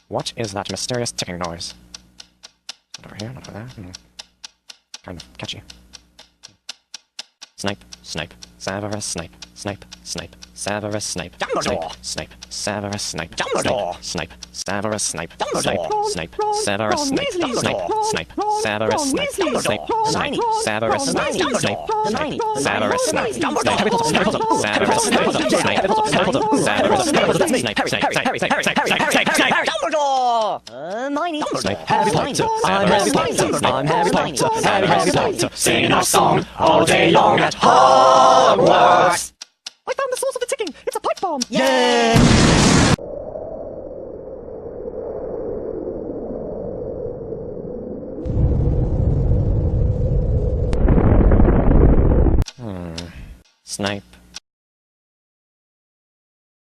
What is that mysterious ticking noise? Not over here, not over there. Kind of catchy. Snipe, snipe, Severus Snape, snipe, snipe, Severus Snape, Dumbledore! snipe, Severus Snape, Dumbledore! snipe, Severus Snape, Dumbledore! snipe, Severus Snape, snipe, snipe, Severus Snape, snipe, snipe, Severus Snape, snipe, Severus Snape, Harry Potter, Harry Potter, Severus Snape, snipe, Severus Snape, snipe, Dumbledore! Hermione! snipe, Harry Potter, I'm Harry Potter! I'm Harry Potter! Harry Potter, Singing our song all day long at Hogwarts! I found the source of the ticking! It's a pipe bomb! Yay! Snipe,